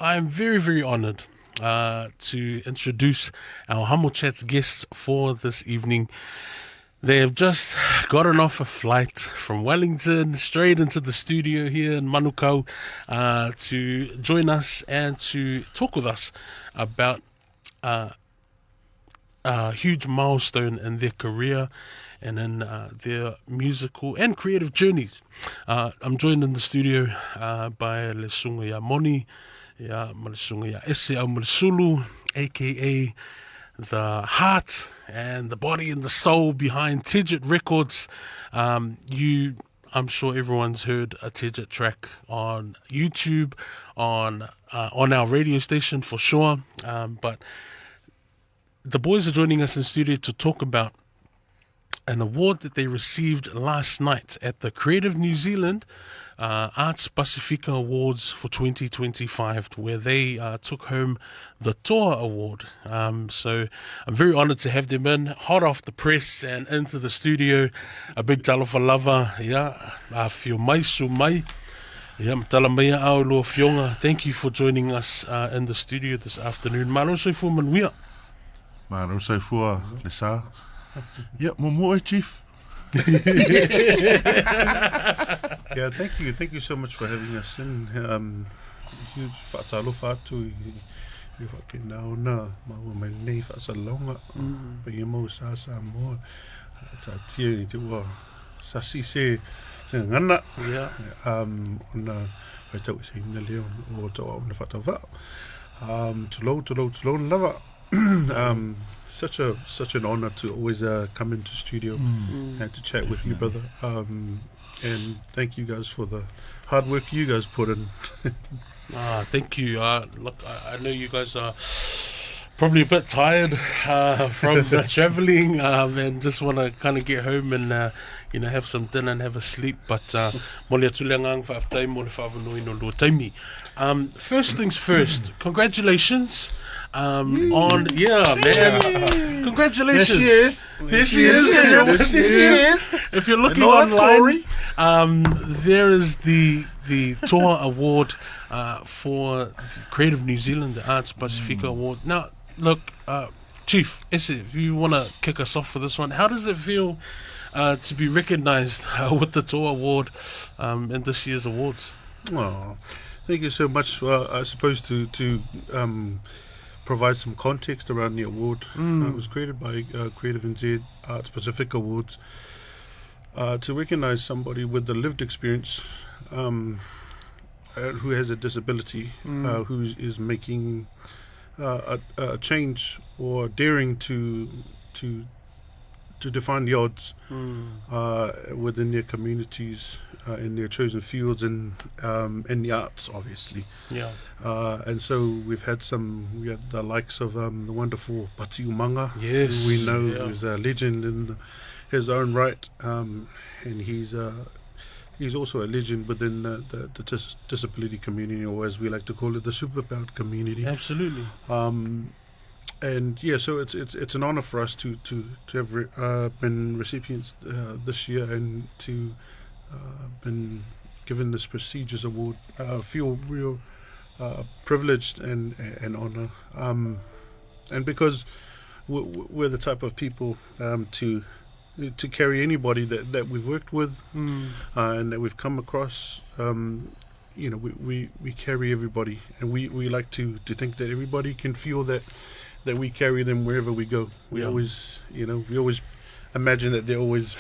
I'm very, very honored to introduce our HamoChats guests for this evening. They have just gotten off a flight from Wellington straight into the studio here in Manukau to join us and to talk with us about a huge milestone in their career and in their musical and creative journeys. I'm joined in the studio by Lesunga ya Moni, ya Malesunga ya Ese au Malesulu, aka the heart and the body and the soul behind Tejit Records. I'm sure everyone's heard a Tejit track on YouTube, on our radio station for sure. But the boys are joining us in studio to talk about an award that they received last night at the Creative New Zealand Arts Pasifika Awards for 2025, where they took home the Toa Award. So I'm very honoured to have them in, hot off the press and into the studio. A big talofa lava, fio mai su mai. Matala mai au loa fionga. Thank you for joining us in the studio this afternoon. Malo sei fu manuia. Malo sei fu lesa. Momo Chief. Yeah, thank you so much for having us in. Huge whaatalo whātu I whakenau na maua mai nei whaasalonga pa ia mau sa Samoa ta tia ni te ua sasi se ngana ona vai tau se ina leo o tau ona whatawao to low lava. Such an honor to always come into studio and to chat with you, brother. And thank you guys for the hard work you guys put in. Thank you. Look, I know you guys are probably a bit tired from traveling and just want to kind of get home and have some dinner and have a sleep. But first things first, congratulations. Congratulations. There she is. If you're looking online, there is the Toa Award for the Creative New Zealand, the Arts Pasifika Award. Now, look, Chief, if you want to kick us off for this one, how does it feel to be recognized with the Toa Award in this year's awards? Well, thank you so much. I suppose to provide some context around the award. It was created by Creative NZ Arts Pasifika Awards to recognize somebody with the lived experience who has a disability, who is making a change or daring to define the odds within their communities, in their chosen fields, and in the arts, obviously. Yeah. And so we had the likes of the wonderful Pati Umanga, yes, who we know is a legend in his own right, and he's also a legend within the disability community, or as we like to call it, the superpowered community. Absolutely. And yeah, so it's an honor for us to have been recipients this year and to been given this prestigious award. Feel real privileged and honor, and because we're the type of people to carry anybody that we've worked with and that we've come across. We carry everybody, and we like to think that everybody can feel that we carry them wherever we go. We always imagine that they're always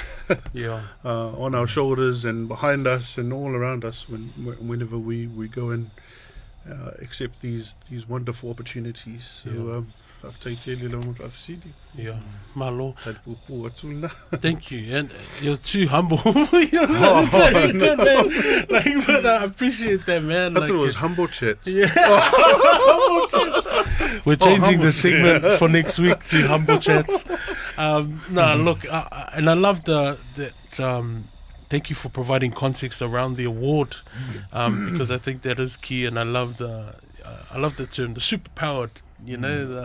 on our shoulders and behind us and all around us whenever we go and accept these wonderful opportunities. So Malo. Thank you, and you're too humble. But I appreciate that, man. I thought it was Humble Chats. Yeah. Humble Chats. We're changing the segment for next week to Humble Chats. Look, and I love that. Thank you for providing context around the award, because I think that is key, and I love the term, the superpowered. The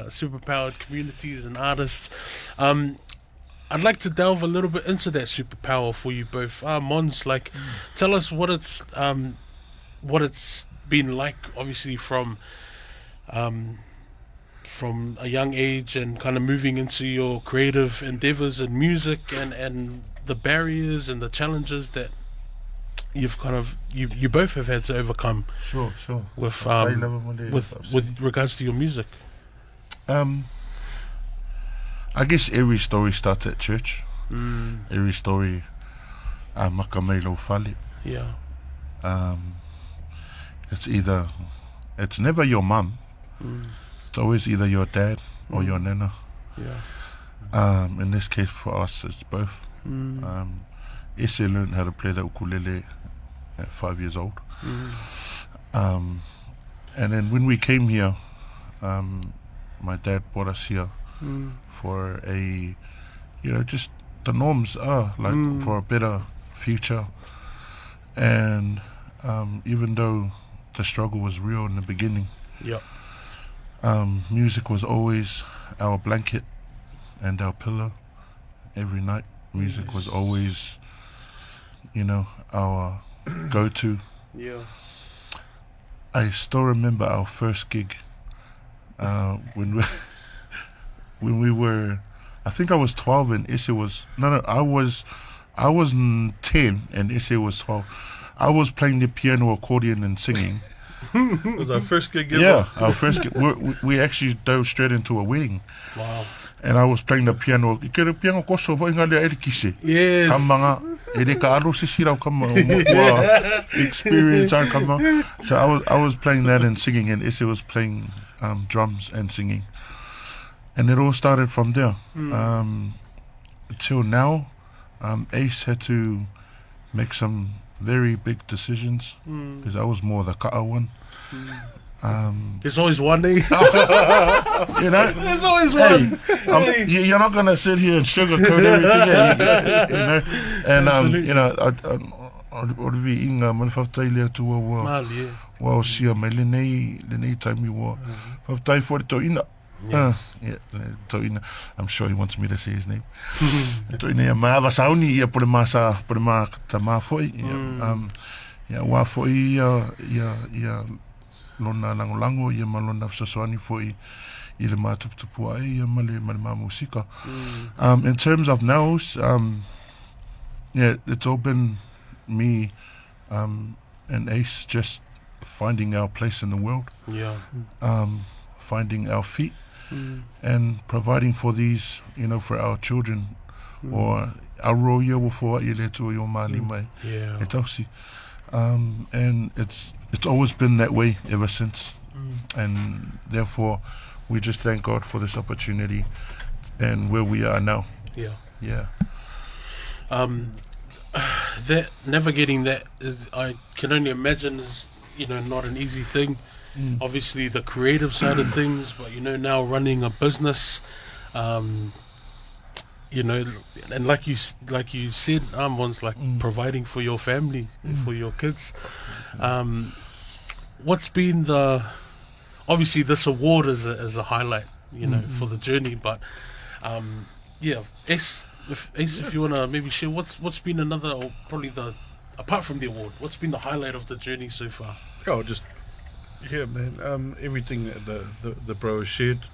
superpowered communities and artists. I'd like to delve a little bit into that superpower for you both. Mons, tell us what it's been like, obviously, from a young age and kind of moving into your creative endeavors in music, and the barriers and the challenges that you've kind of you both have had to overcome Sure. with regards to your music? I guess every story starts at church. Every story, makamelo fale. Yeah. It's never your mum. It's always either your dad or your nana. Yeah. In this case for us, it's both. Ese learned how to play the ukulele at 5 years old. And then when we came here, my dad brought us here for a, just the norms are like for a better future. And even though the struggle was real in the beginning, music was always our blanket and our pillow every night. Music was always, our go-to. Yeah. I still remember our first gig when we were, I think I was 12 and Issy was, I was 10 and Issy was 12. I was playing the piano, accordion and singing. It was our first gig ever. Yeah, our first gig. We actually dove straight into a wedding. Wow. And I was playing the piano. Ikere piano koso po inga lea kise. Yes. Kamanga ere ka aro se sira kama experience kama. So I was playing that and singing, and Issy was playing drums and singing. And it all started from there. Till now, Ace had to make some very big decisions because I was more the ka'a one. There's always one, eh? There's always one. You're not gonna sit here and sugarcoat everything, And I'd be inga manwhaftai lea tua wa o sia mai lenei taimi wa whaftai for to ina. Toina. I'm sure he wants me to say his name. Toina ia maa wasauni ia pore maa ta maa foi. Ia wa foi ia lona lango ia malona sosoani foi i le maa tuputupu ai ia male maa musika. In terms of nows, it's all been me and Ace just finding our place in the world. Finding our feet. And providing for these, for our children, or our roya for your mali mai. And it's always been that way ever since. And therefore, we just thank God for this opportunity and where we are now. That navigating that is, I can only imagine, is not an easy thing. Obviously the creative side of things, but now running a business, and like you said, one's like providing for your family, for your kids. What's been obviously this award is a highlight, for the journey, but Ace, if you wanna maybe share what's been another, or probably apart from the award, what's been the highlight of the journey so far? Man. Everything that the bro has shared.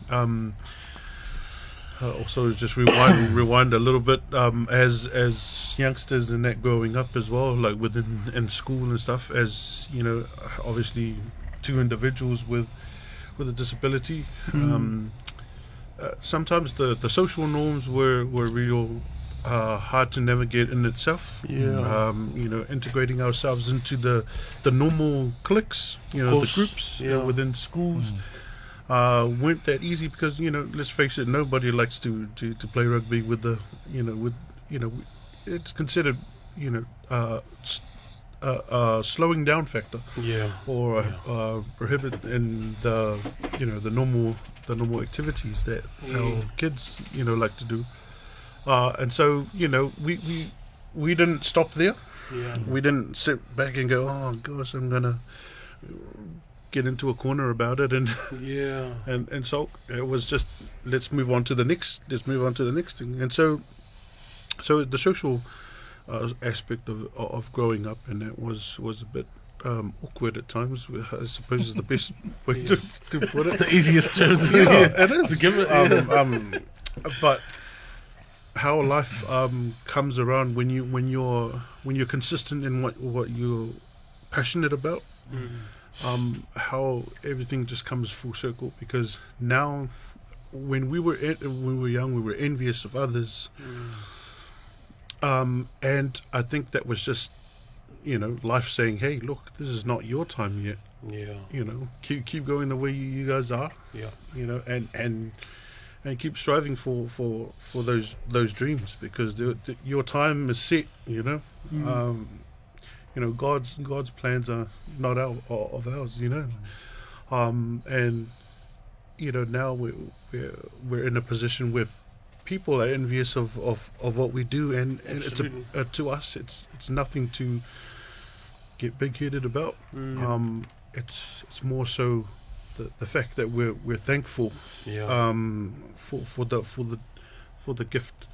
Also, just rewind a little bit. As youngsters and that growing up as well, like in school and stuff. As obviously, two individuals with a disability. Sometimes the social norms were real. Hard to navigate in itself. Integrating ourselves into the normal cliques, the groups within schools weren't that easy because let's face it, nobody likes to play rugby with the it's considered slowing down factor or prohibit in the normal activities that our kids like to do. And so, we didn't stop there. We didn't sit back and go, oh gosh, I'm gonna get into a corner about it, and and so it was just let's move on to the next thing. And so the social aspect of growing up, and that was a bit awkward at times. I suppose is the best way to put it. It's the easiest term It is. to give it. But how life comes around when you're consistent in what you're passionate about. How everything just comes full circle, because now when we were young, we were envious of others, and I think that was just life saying, hey, look, this is not your time yet. Keep going the way you guys are. And keep striving for those dreams, because your time is set. God's plans are not of ours. And now we're in a position where people are envious of what we do, and it's to us it's nothing to get big-headed about. It's more so the fact that we're thankful for the gift,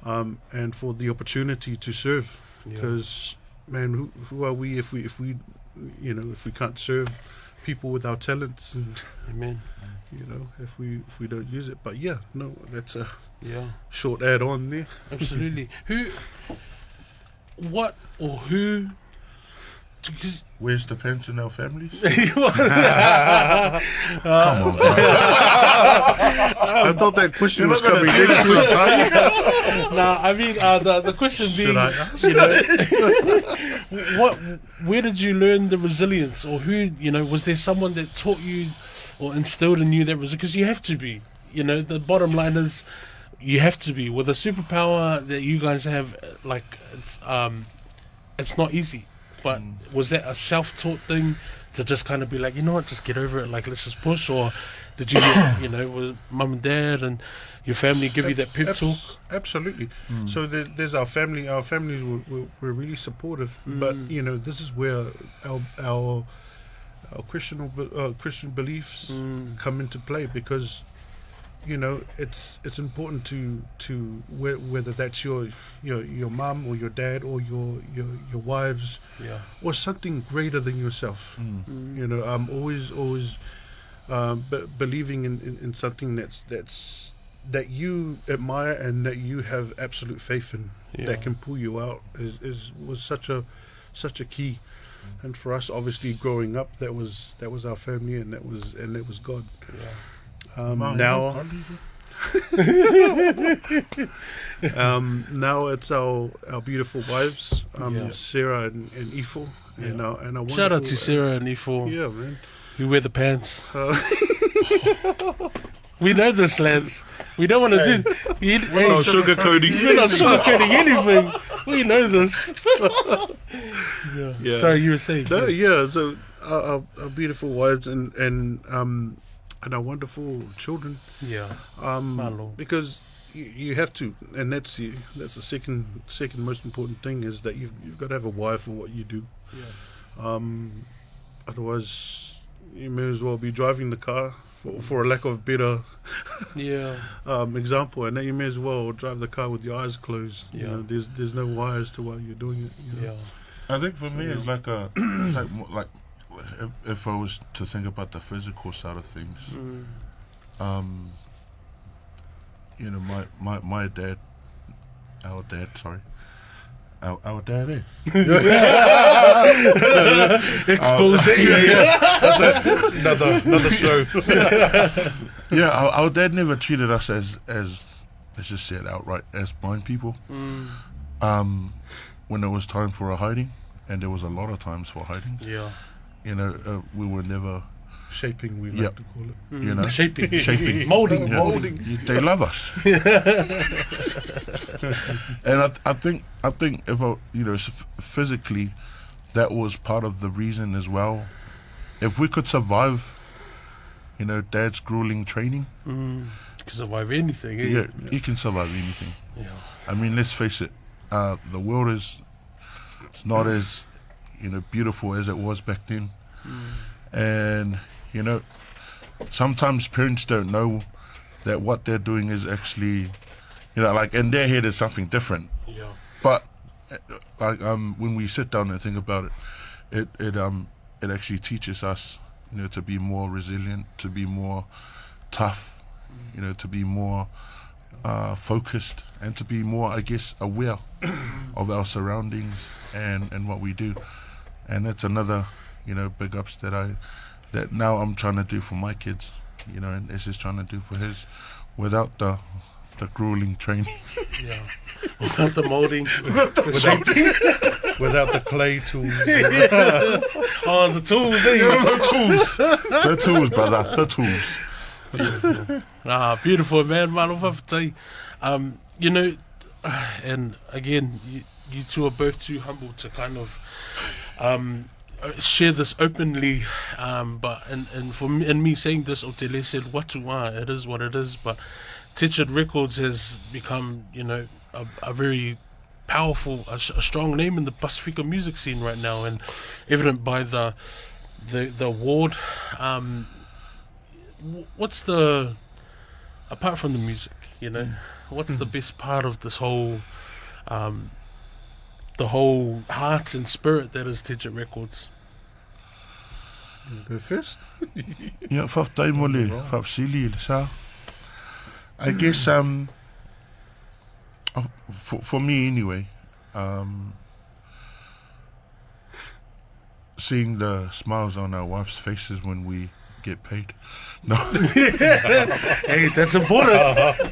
and for the opportunity to serve, because man, who are we if we can't serve people with our talents, and Amen. If we don't use it. But that's a short add on there. Absolutely. Where's the pence in our families? Come on, bro. I thought that question was coming in. I mean, the question being, where did you learn the resilience, or who, was there someone that taught you or instilled in you that was, because you have to be, the bottom line is you have to be with a superpower that you guys have. Like, it's not easy. But was that a self-taught thing to just kind of be like, just get over it, like, let's just push? Or did you, was mum and dad and your family give you that pep talk? Absolutely. So there's our family. Our families were really supportive. But, this is where our Christian beliefs come into play, because it's important to whether that's your mum or your dad or your wives, or something greater than yourself. Always believing in something that you admire and that you have absolute faith in, that can pull you out, was such a key. And for us, obviously, growing up, that was our family, and that was God. Now it's our beautiful wives, Sarah and Ifo, and our wonderful, shout out to Sarah and Ifo. Yeah, man. You wear the pants. We know this, lads. We don't want to do. We're not sugarcoating. We're not sugarcoating anything. We know this. Sorry, you were saying. No, yes. So our beautiful wives and our wonderful children. Because you have to, and that's the second most important thing, is that you've got to have a why for what you do. Otherwise, you may as well be driving the car, for a lack of better example, and then you may as well drive the car with your eyes closed. There's no why as to why you're doing it. I think for me it's like if I was to think about the physical side of things, my dad, our dad, expose it. That's another show. Our dad never treated us as let's just say it outright, as blind people. When it was time for a hiding, and there was a lot of times for hiding, we were never shaping, we like to call it. Shaping, molding. They love us. And I think if physically, that was part of the reason as well. If we could survive, Dad's grueling training, you can survive anything. You can survive anything. I mean, let's face it, the world is not as beautiful as it was back then. And sometimes parents don't know that what they're doing is actually, like in their head is something different. But when we sit down and think about it, it actually teaches us, to be more resilient, to be more tough, to be more focused, and to be more, I guess, aware of our surroundings and what we do. And that's another, big ups that now I'm trying to do for my kids, and S is trying to do for his, without the grueling training. Yeah. Without the molding. Without the clay tools. Oh, the tools, The tools, brother, the tools. Beautiful. Beautiful, man. And again, you two are both too humble to kind of share this openly. But for me saying this, Otele said, "Watua, it is what it is." But Tejit Records has become, a very powerful, a strong name in the Pasifika music scene right now, and evident by the award. What's apart from the music, what's the best part of this whole, the whole heart and spirit that is Tejit Records? Go first. Yeah, I guess for me anyway, seeing the smiles on our wives' faces when we get paid. No. Hey, that's important.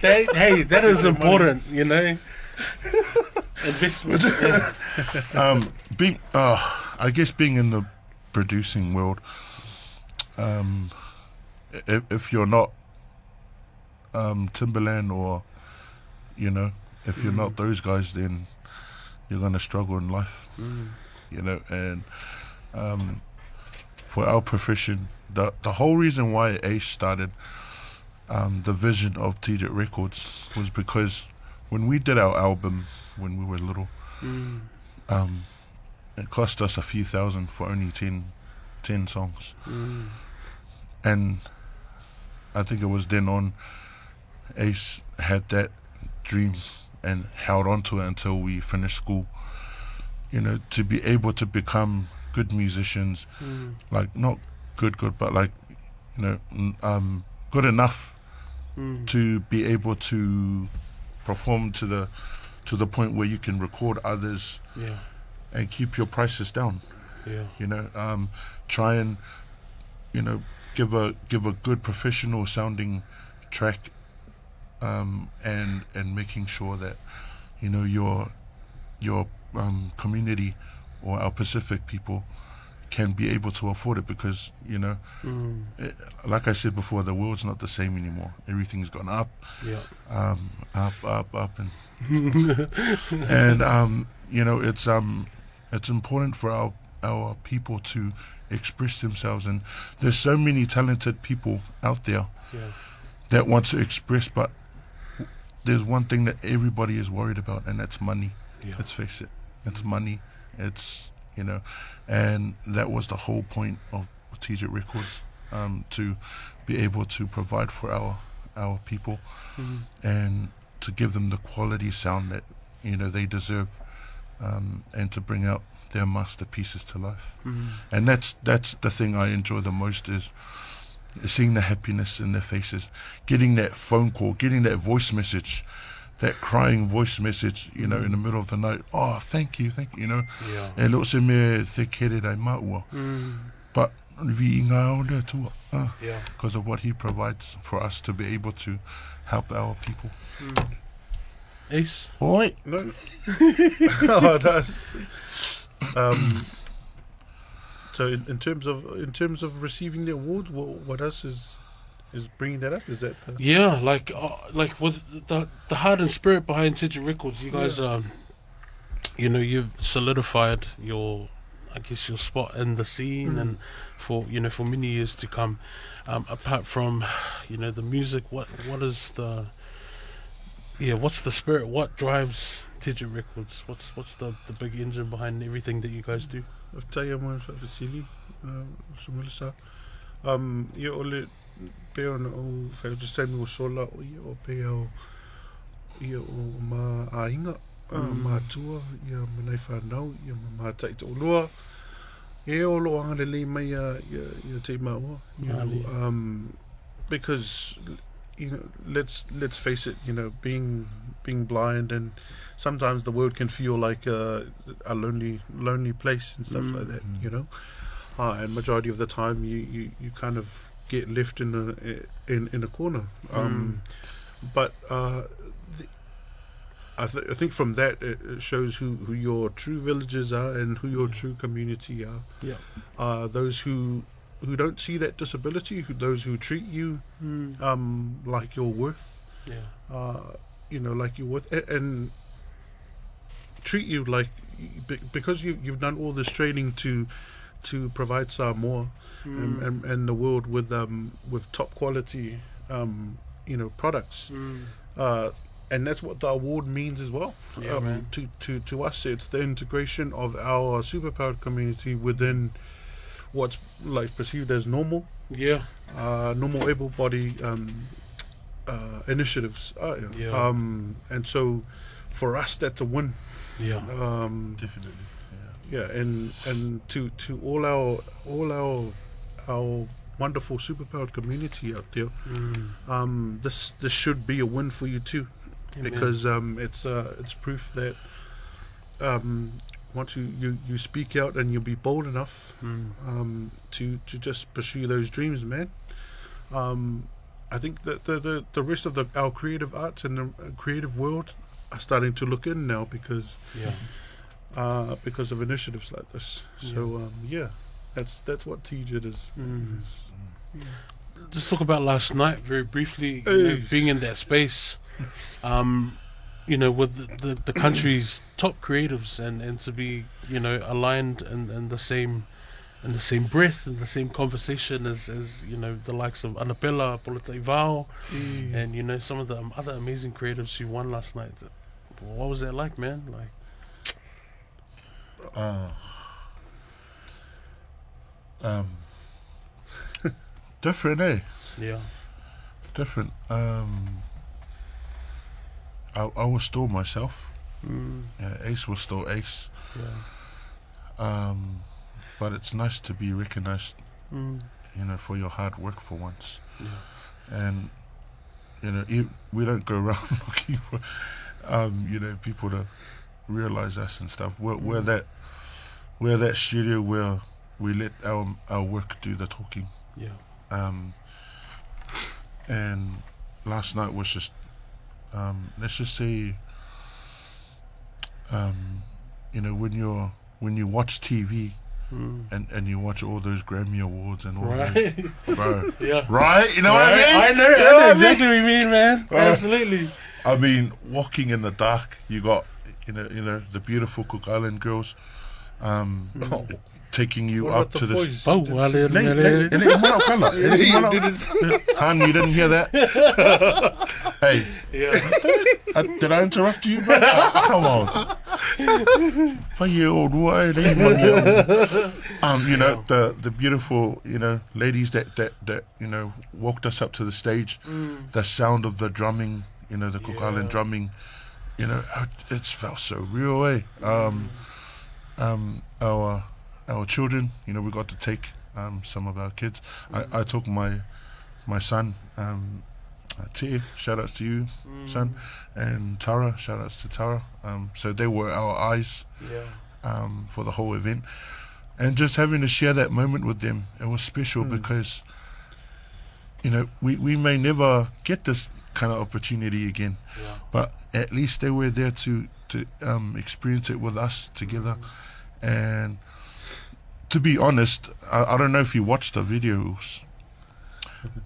Hey, that is important, Investment. I guess being in the producing world, if you're not Timberland or, if you're not those guys, then you're going to struggle in life, and for our profession, the whole reason why Ace started the vision of Tejit Records was because when we did our album when we were little, it cost us a few thousand for only 10 songs. And I think it was then on, Ace had that dream and held on to it until we finished school, to be able to become good musicians, like not good, but like, good enough to be able to perform to the point where you can record others, and keep your prices down. Try and give a good professional sounding track, and making sure that your community or our Pacific people can be able to afford it, because like I said before, the world's not the same anymore. Everything's gone up, up, and and it's important for our people to express themselves, and there's so many talented people out there that want to express, but there's one thing that everybody is worried about, and that's money. Let's face it, it's money. It's and that was the whole point of Tejit Records, to be able to provide for our people, and to give them the quality sound that they deserve, and to bring out their masterpieces to life. And that's the thing I enjoy the most, is seeing the happiness in their faces, getting that phone call, getting that voice message, that crying voice message, in the middle of the night. Oh, thank you, e lo se me te kere dai maua, but vi inga o le tua, because of what he provides for us to be able to help our people. Ace? Oi. No. Oh, that's, so in terms of receiving the awards, what else is bringing that up? Is that like with the heart and spirit behind Tejit Records, you guys you've solidified your spot in the scene, and for many years to come. Apart from the music, what is what's the spirit? What drives Tejit Records? What's the big engine behind everything that you guys do? Peo o whai just say me o sola o ia o peo ia o ma ainga ma tua ia manai whanau ia ma tai to lua E o lo anga le mai te maua, you know, because you know, let's face it, you know, being blind, and sometimes the world can feel like a lonely place and stuff like that, you know. And majority of the time, you kind of get left in a corner. But I think from that it shows who your true villagers are and who your true community are. Yeah. Those who don't see that disability, those who treat you like you're worth. Yeah. You know, like you're worth, and treat you like, because you've done all this training to provide Samoa and the world with top quality you know, products. And that's what the award means as well. To us, it's the integration of our superpowered community within what's like perceived as normal. Yeah. Normal able-bodied initiatives. And so for us, that's a win. Yeah. Definitely. Yeah, and to all our wonderful superpowered community out there, this should be a win for you too. Amen. Because it's proof that once you speak out and you'll be bold enough to just pursue those dreams, man. I think that the rest of our creative arts and the creative world are starting to look in now because of initiatives like this. So that's what Tejit is. Just talk about last night very briefly. You know, being in that space, you know, with the country's top creatives, and to be, you know, aligned in the same breath, in the same conversation as you know, the likes of Anapela, Polita Ivao, and you know, some of the other amazing creatives who won last night. What was that like, man? Like, different, eh? Yeah. Different. I was still myself. Yeah, Ace was still Ace. Yeah. But it's nice to be recognized, you know, for your hard work for once. Yeah. And you know, we don't go around looking for, you know, people to realize us and stuff. We're that studio where we let our work do the talking. Yeah. And last night was just, let's just say, you know, when you watch TV and you watch all those Grammy Awards and all that, bro, right? You know what I mean? I know exactly what you mean, man. Absolutely. I mean, walking in the dark, you got, you know, the beautiful Cook Island girls, taking you up to the. Han, you didn't hear that? Hey, did I interrupt you, bro? Come on. 5-year-old boy, you know, the beautiful, you know, ladies that you know, walked us up to the stage. The sound of the drumming, you know, the Cook Island drumming, you know, it felt so real, eh? Our children, you know, we got to take some of our kids. I took my son, Te, shout outs to you, son, and Tara, shout outs to Tara. So they were our eyes for the whole event. And just having to share that moment with them, it was special because, you know, we may never get this kind of opportunity again, but at least they were there to experience it with us together. And to be honest, I don't know if you watched the videos.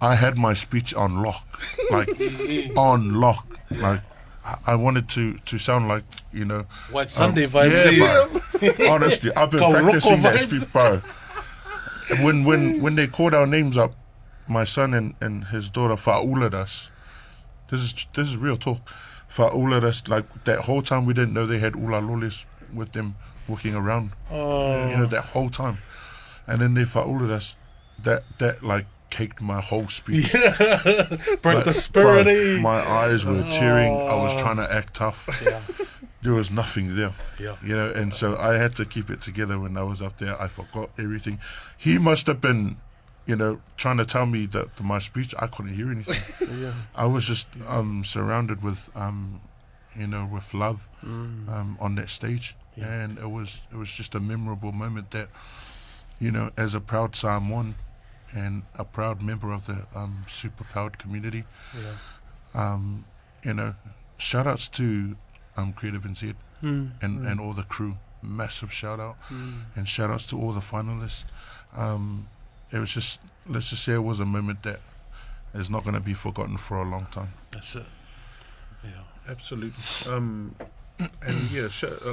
I had my speech on lock, like on lock. Like I wanted to sound like, you know, White Sunday vibes. Yeah, bro. Honestly, I've been practicing that speech, bro. When they called our names up, my son and his daughter fa'ulared us. This is real talk. Fa'ulared us, like that whole time we didn't know they had ulaloles with them walking around, you know, that whole time. And then they fa'ulared us. That like caked my whole speech. Broke the spirit. My eyes were tearing. I was trying to act tough. there was nothing there. Yeah. You know, and so I had to keep it together when I was up there. I forgot everything. He must have been, you know, trying to tell me that my speech, I couldn't hear anything. Yeah. I was just surrounded with, you know, with love on that stage. Yeah. And it was just a memorable moment that, you know, as a proud Samoan and a proud member of the super powered community, you know, shout outs to Creative NZ and all the crew. Massive shout out. And shout outs to all the finalists. It was just, let's just say it was a moment that is not going to be forgotten for a long time. That's it. Yeah. Absolutely. And yeah,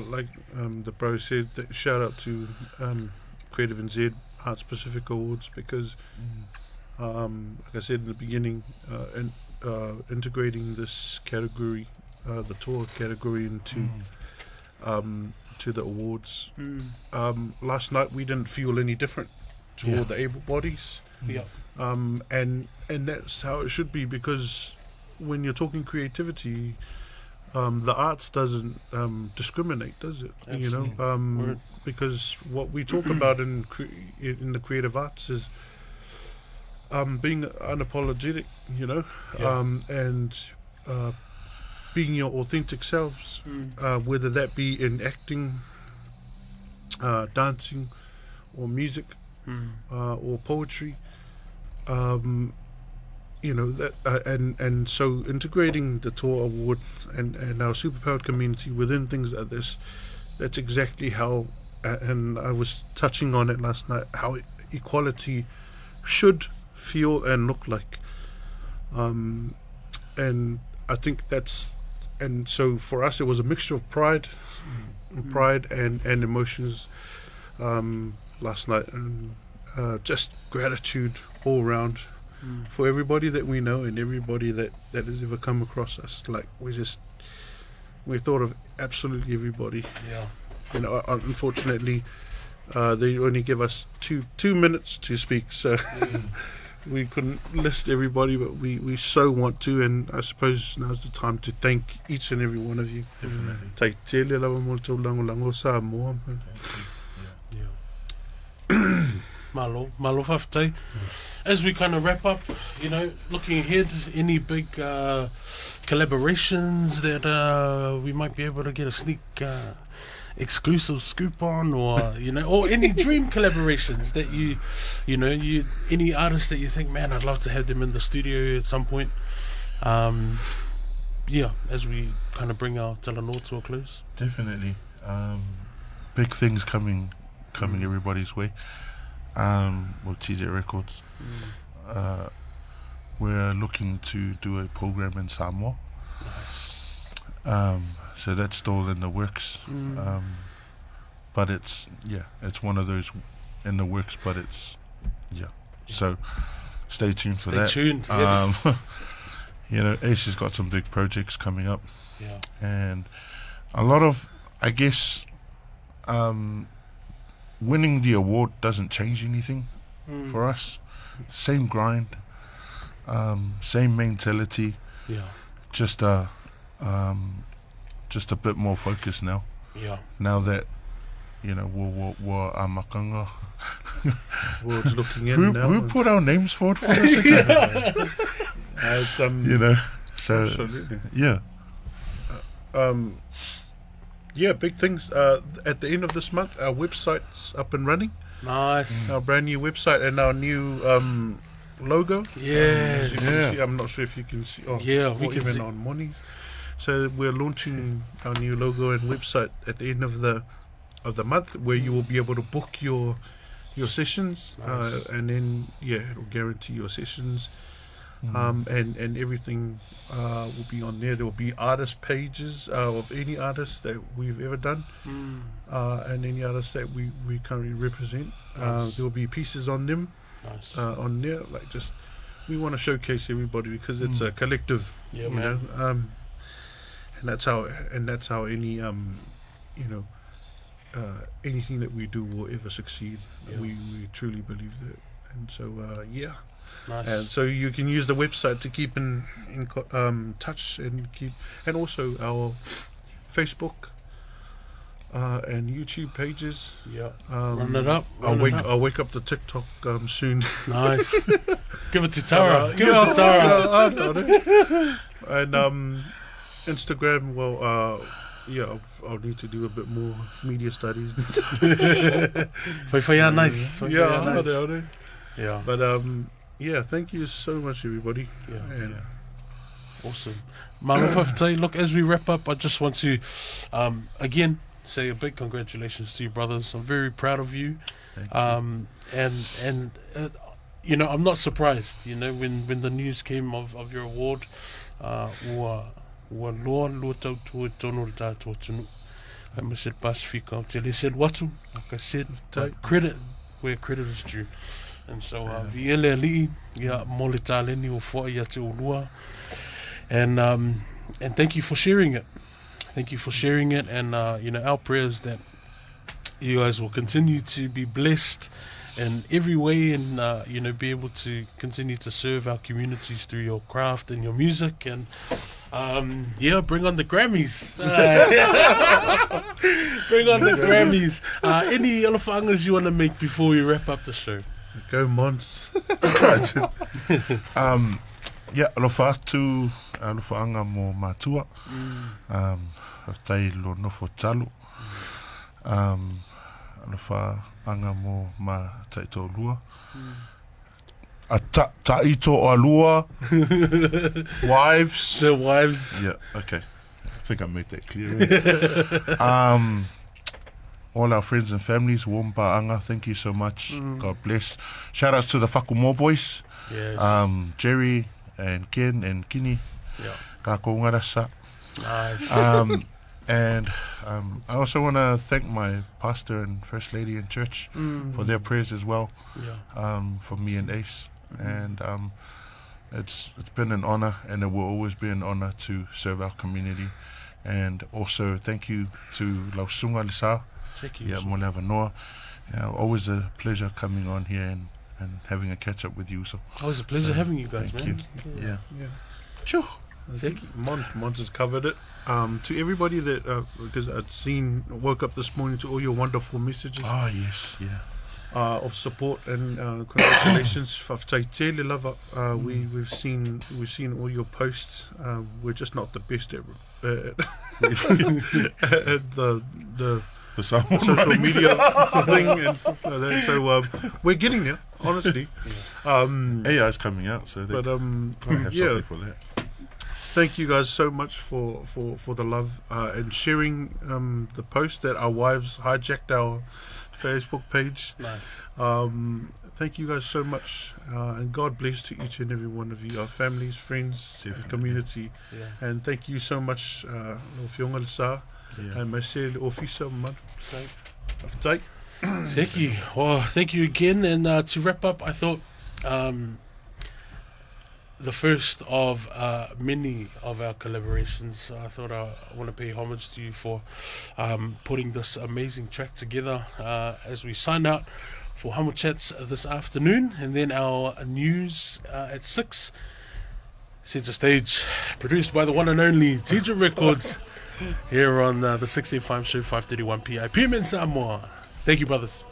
like the bro said, shout out to Creative NZ, Arts Pasifika Awards, because like I said in the beginning, integrating this category, the Toa category, into to the awards. Last night we didn't feel any different to all the able bodies. Yeah. And that's how it should be, because when you're talking creativity, the arts doesn't discriminate, does it? Absolutely. You know, because what we talk about in the creative arts is being unapologetic, you know, and being your authentic selves, whether that be in acting, dancing, or music, or poetry. You know, that and so integrating the Toa Award and our superpowered community within things like this, that's exactly how, and I was touching on it last night, how equality should feel and look like. And I think that's, and so for us it was a mixture of pride and emotions last night, and just gratitude all around for everybody that we know and everybody that has ever come across us. Like, we thought of absolutely everybody. Yeah. You know, unfortunately, they only give us two minutes to speak, so we couldn't list everybody, but we so want to, and I suppose now's the time to thank each and every one of you. Definitely. Samoa. Malo whawhai. As we kind of wrap up, you know, looking ahead, any big collaborations that we might be able to get a sneak exclusive scoop on, or you know, or any dream collaborations that you know, any artists that you think, man, I'd love to have them in the studio at some point. Yeah, as we kind of bring our Talanoa to a close. Definitely, big things coming everybody's way. With Tejit Records, we're looking to do a program in Samoa. Nice. So that's still in the works. But it's one of those in the works, but it's so stay tuned for that. Stay tuned, yes. You know, Ace has got some big projects coming up. Yeah. And a lot of, I guess, winning the award doesn't change anything for us. Same grind, same mentality. Yeah. Just a bit more focus now. Yeah. Now that, you know, we're amakanga. World's looking in now. Who put our names forward for this again? You know, so absolutely. Yeah. Yeah, big things. At the end of this month, our website's up and running. Nice. Our brand new website and our new logo. Yes. As you can see, I'm not sure if you can see. Oh, Yeah, we or can even see. on Moni's. So we're launching our new logo and website at the end of the month, where you will be able to book your sessions, Nice. and then it'll guarantee your sessions. And everything will be on there. There will be artist pages of any artist that we've ever done, and any artist that we currently represent. Nice. There will be pieces on them, Nice. on there. Like, just, we want to showcase everybody, because it's a collective, Yeah, you man. know. And that's how any anything that we do will ever succeed. Yeah. We truly believe that, and so Nice. and so you can use the website to keep in touch and also our Facebook and YouTube pages. Yeah. Run it up. I'll wake up the TikTok soon. Nice. Give it to Tara. Give it to Tara. I know. And Instagram, well, I'll need to do a bit more media studies. Whai nice. Yeah. But thank you so much, everybody. Yeah. Awesome. Malofa, look, as we wrap up, I just want to again say a big congratulations to you, brothers. I'm very proud of you. And you know, I'm not surprised, you know, when the news came of your award, Arts Pasifika Awards. They said watu, like I said, credit where credit is due. And so viele ali ya mole taleni o fo ya te olua. And thank you for sharing it. Thank you for sharing it, and you know, our prayers that you guys will continue to be blessed in every way, and you know, be able to continue to serve our communities through your craft and your music, and bring on the Grammys. Bring on the Grammys. Any alafangas you want to make before we wrap up the show? Go Mons. Alofa atu, alofaanga mo matua. Tai lo nofo talu. Alofa anga mo ma taito lua. Taito o alua. Wives. The wives. Yeah, okay. I think I made that clear. All our friends and families, Wompa Anga, thank you so much. God bless. Shout outs to the Whakumo boys. Yes. Jerry and Ken and Kini. Yeah. Kako ngarasa. Nice. And I also want to thank my pastor and first lady in church for their prayers as well. Yeah. For me and Ace. And it's been an honor, and it will always be an honor to serve our community. And also thank you to Lausunga Lisa. Yeah, Moana Noa. Always a pleasure coming on here and having a catch up with you. So always a pleasure having you guys, thank man. You. Yeah. Sure. Mont has covered it. To everybody that, because I'd woke up this morning to all your wonderful messages. Oh yes, yeah. Of support and congratulations. We've seen all your posts. We're just not the best at the social media thing and stuff like that. So we're getting there, honestly. AI is coming out, so they have something for that. Thank you guys so much for the love and sharing the post that our wives hijacked our Facebook page. Nice. Thank you guys so much, and God bless to each and every one of you, our families, friends, community. Yeah. And thank you so much, Fionga Lisa, and myself, Officer Mad. Thank you. Well, thank you again. And to wrap up, I thought the first of many of our collaborations, I thought I want to pay homage to you for putting this amazing track together as we sign out for HamoChats this afternoon, and then our news at 6. Center Stage, produced by the one and only Tejit Records, here on the 685 show, 5:31 p.m. in Samoa. Thank you, brothers.